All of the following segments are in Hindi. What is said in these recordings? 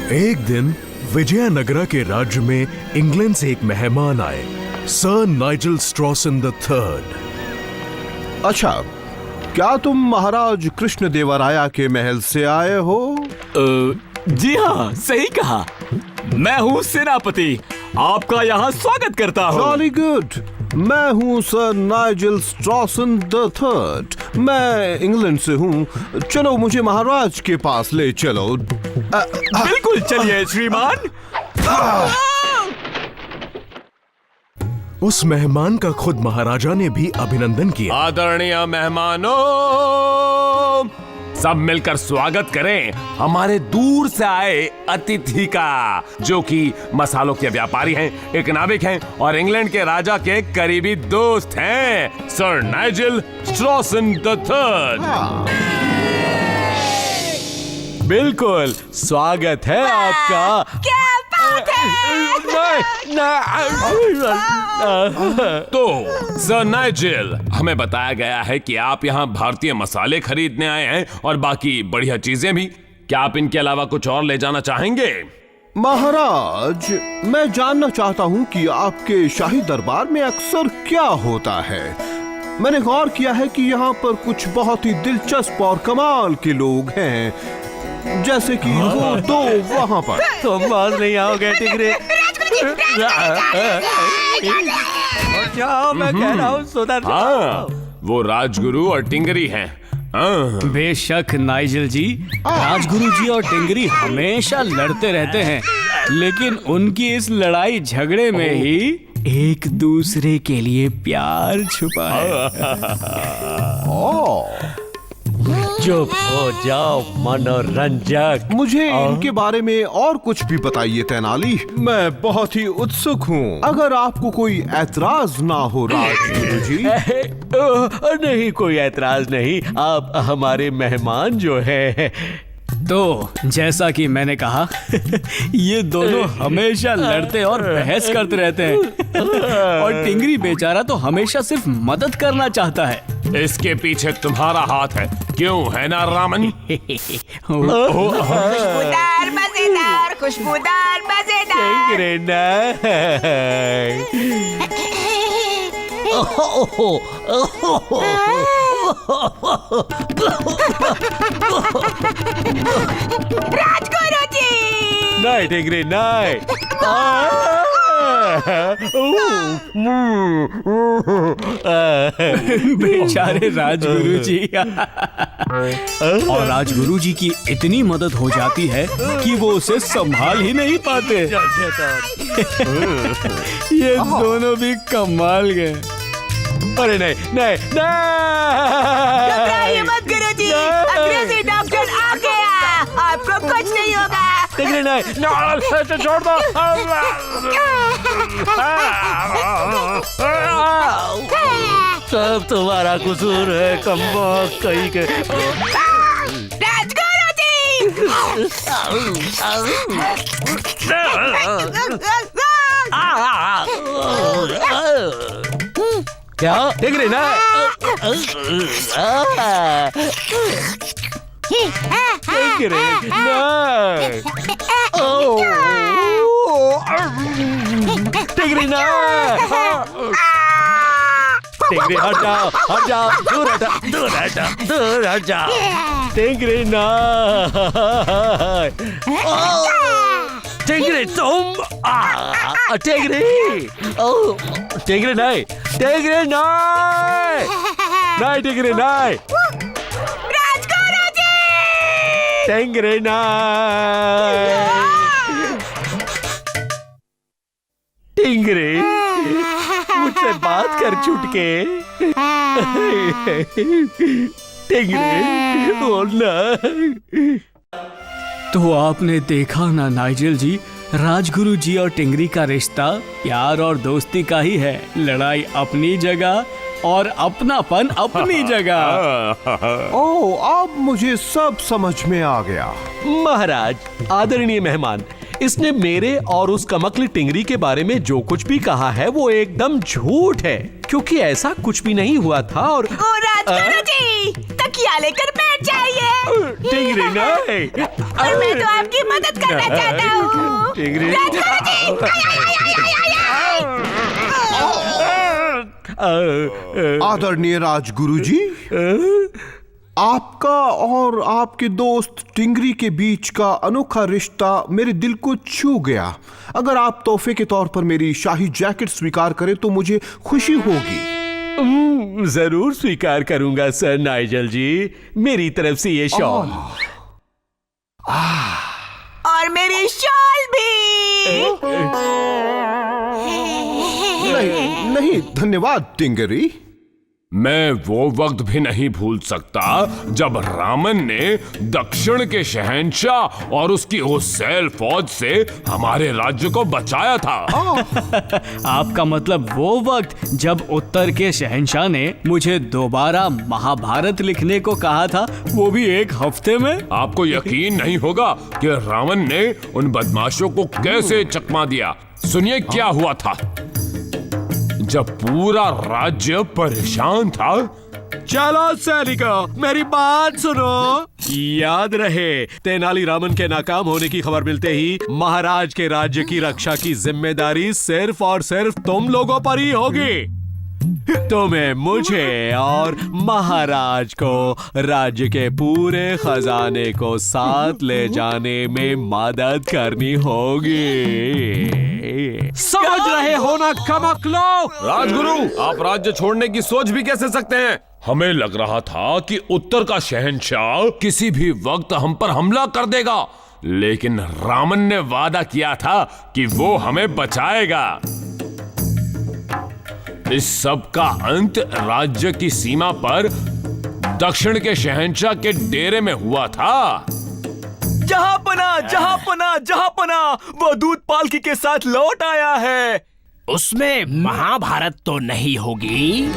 एक दिन विजयनगरा के राज्य में इंग्लैंड से एक मेहमान आए, सर नाइजल स्ट्रॉसन द थर्ड। अच्छा, क्या तुम महाराज कृष्णदेवराया के महल से आए हो? जी हाँ, सही कहा। मैं हूँ सेनापति, आपका यहाँ स्वागत करता हूँ। Jolly good. मैं हूँ सर नाइजल स्ट्रॉसन द थर्ड। मैं इंग्लैंड से हूँ। चलो मुझे महाराज के पास ले चलो। बिल्कुल चलिए श्रीमान। उस मेहमान का खुद महाराजा ने भी अभिनंदन किया। आदरणीय मेहमानों, सब मिलकर स्वागत करें हमारे दूर से आए अतिथि का, जो कि मसालों के व्यापारी हैं, एक नाविक हैं और इंग्लैंड के राजा के करीबी दोस्त हैं, सर नाइजल स्ट्रॉसन द थर्ड। बिल्कुल स्वागत है आपका। क्या बात है? तो सर नाइजल, हमें बताया गया है कि आप यहाँ भारतीय मसाले खरीदने आए हैं और बाकी बढ़िया चीजें भी। क्या आप इनके अलावा कुछ और ले जाना चाहेंगे? महाराज, मैं जानना चाहता हूँ कि आपके शाही दरबार में अक्सर क्या होता है। मैंने गौर किया है कि यहाँ पर कुछ बहुत ही दिलचस्प और कमाल के लोग हैं, जैसे कि वो दो वहाँ पर। तुम बात नहीं आओगे टिगरे। मैं कह रहा हूँ सुधर जाओ। हाँ, वो राजगुरु और टिंगरी हैं। हाँ। बेशक नाइजल जी, राजगुरु जी और टिंगरी हमेशा लड़ते रहते हैं, लेकिन उनकी इस लड़ाई झगड़े में ही एक दूसरे के लिए प्यार छुपा है। चुप हो जाओ मनोरंजक। मुझे इनके बारे में और कुछ भी बताइए तेनाली। मैं बहुत ही उत्सुक हूँ, अगर आपको कोई ऐतराज ना हो राजगुरु जी। नहीं, कोई ऐतराज नहीं। आप हमारे मेहमान जो है। तो जैसा कि मैंने कहा, ये दोनों हमेशा लड़ते और बहस करते रहते हैं, और टिंगरी बेचारा तो हमेशा सिर्फ मदद करना चाहता है। इसके पीछे तुम्हारा हाथ है, क्यों है ना रामन? खुशबूदार मजेदार, खुशबूदार मजेदार। राजगुरु जी। नहीं टिंगरी नहीं। बेचारे राजगुरु जी। और राजगुरु जी की इतनी मदद हो जाती है कि वो उसे संभाल ही नहीं पाते। ये दोनों भी कमाल गए। अरे नहीं नहीं घबराइए नहीं। मत गुरुजी, अंग्रेजी डॉक्टर आ गया, आपको कुछ नहीं होगा। टिंगरी नहीं, छोड़ दो। सब तुम्हारा कसूर है, कम्बख्त कहीं के। राजगुरु जी। क्या टिंगरी नहीं? टिंगरी नहीं। टिंगरी नहीं। टिंगरी हट जाओ, हट जाओ, दूर हट, दूर हट, दूर हट जाओ। टिंगरी नहीं। टिंगरी तुम। टिंगरी। टिंगरी नहीं, टिंगरी नहीं, नहीं टिंगरी नहीं। राजगुरु जी। टिंगरी नहीं। टिंगरी, मुझसे बात कर चुटके। टिंगरी बोलना। तो आपने देखा ना नाइजल जी, राजगुरु जी और टिंगरी का रिश्ता प्यार और दोस्ती का ही है। लड़ाई अपनी जगह और अपनापन अपनी जगह। ओह, अब मुझे सब समझ में आ गया। महाराज, आदरणीय मेहमान, इसने मेरे और उस कमकली टिंगरी के बारे में जो कुछ भी कहा है वो एकदम झूठ है, क्योंकि ऐसा कुछ भी नहीं हुआ था। और ओ राजगुरु जी, तकिया लेकर बैठ जाइए। टिंगरी नहीं, और मैं तो आपकी मदद करना चाहता हूँ। टिंगरी। राजगुरु जी, आदरणीय राजगुरु जी, आपका और आपके दोस्त टिंगरी के बीच का अनोखा रिश्ता मेरे दिल को छू गया। अगर आप तोहफे के तौर पर मेरी शाही जैकेट स्वीकार करें तो मुझे खुशी होगी। जरूर स्वीकार करूंगा सर नाइजल जी, मेरी तरफ से ये शॉल। और मेरी शॉल भी। नहीं, धन्यवाद टिंगरी। मैं वो वक्त भी नहीं भूल सकता जब रामन ने दक्षिण के शहंशाह और उसकी हुसैल फौज से हमारे राज्य को बचाया था। आपका मतलब वो वक्त जब उत्तर के शहंशाह ने मुझे दोबारा महाभारत लिखने को कहा था, वो भी 1 हफ्ते में। आपको यकीन नहीं होगा कि रावण ने उन बदमाशों को कैसे चकमा दिया। सुनिए क्या हुआ था। जब पूरा राज्य परेशान था, चलो सैनिकों, मेरी बात सुनो। याद रहे, तेनालीरामन के नाकाम होने की खबर मिलते ही महाराज के राज्य की रक्षा की जिम्मेदारी सिर्फ और सिर्फ तुम लोगों पर ही होगी। तुम्हें, मुझे और महाराज को राज्य के पूरे खजाने को साथ ले जाने में मदद करनी होगी। समझ रहे हो ना कमकलो? राजगुरु, आप राज्य छोड़ने की सोच भी कैसे सकते हैं? हमें लग रहा था कि उत्तर का शहंशाह किसी भी वक्त हम पर हमला कर देगा, लेकिन रामन ने वादा किया था कि वो हमें बचाएगा। इस सब का अंत राज्य की सीमा पर दक्षिण के शहंशाह के डेरे में हुआ था। जहांपना, वो दूध पालकी के साथ लौट आया है। उसमें महाभारत तो नहीं होगी?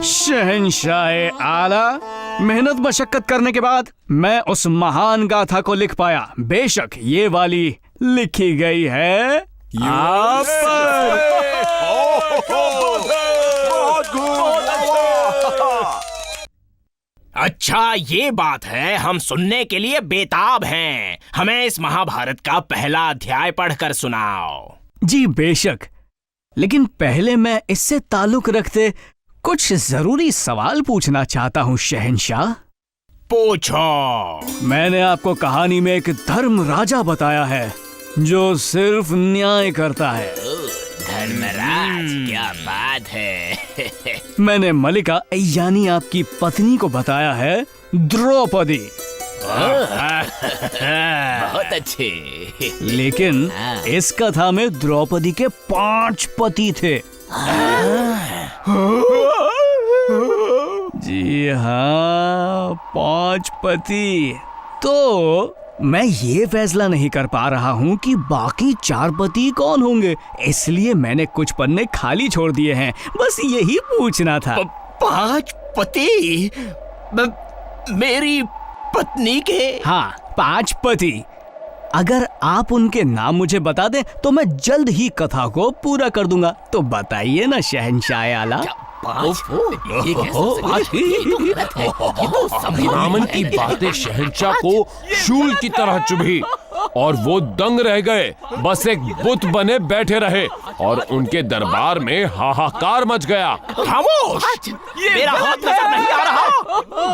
शहंशाह आला, मेहनत मशक्कत करने के बाद मैं उस महान गाथा को लिख पाया। बेशक ये वाली लिखी गई है आप पर। अच्छा, ये बात है, हम सुनने के लिए बेताब हैं। हमें इस महाभारत का पहला अध्याय पढ़कर सुनाओ। जी बेशक, लेकिन पहले मैं इससे ताल्लुक रखते कुछ जरूरी सवाल पूछना चाहता हूँ शहंशाह। पूछो। मैंने आपको कहानी में एक धर्म राजा बताया है जो सिर्फ न्याय करता है। धर्मराज, क्या बात है। मैंने मलिका यानी आपकी पत्नी को बताया है द्रौपदी। बहुत अच्छे। लेकिन इस कथा में द्रौपदी के 5 पति थे। जी हाँ, 5 पति। तो मैं ये फैसला नहीं कर पा रहा हूँ कि बाकी 4 पति कौन होंगे, इसलिए मैंने कुछ पन्ने खाली छोड़ दिए हैं। बस यही पूछना था। 5 पति? मेरी पत्नी के? हाँ, 5 पति। अगर आप उनके नाम मुझे बता दें तो मैं जल्द ही कथा को पूरा कर दूंगा। तो बताइए ना शहंशाह आला। रामन की बातें शहंशाह को शूल की तरह चुभी और वो दंग रह गए। बस एक बुत बने बैठे रहे और उनके दरबार में हाहाकार मच गया। खामोश! मेरा हाथ नजर नहीं आ रहा।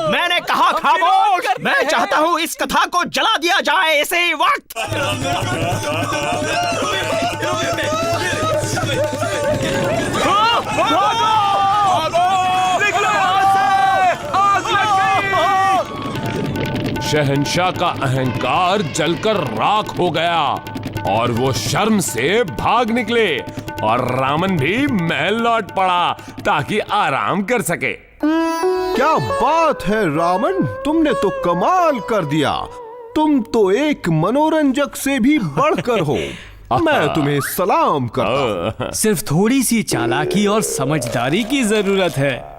मैंने कहा खामोश। मैं चाहता हूँ इस कथा को जला दिया जाए इसी वक्त। शहंशाह का अहंकार जलकर राख हो गया और वो शर्म से भाग निकले और रामन भी महल लौट पड़ा ताकि आराम कर सके। क्या बात है रामन, तुमने तो कमाल कर दिया। तुम तो एक मनोरंजक से भी बढ़कर हो। मैं तुम्हें सलाम करता हूँ। सिर्फ थोड़ी सी चालाकी और समझदारी की जरूरत है।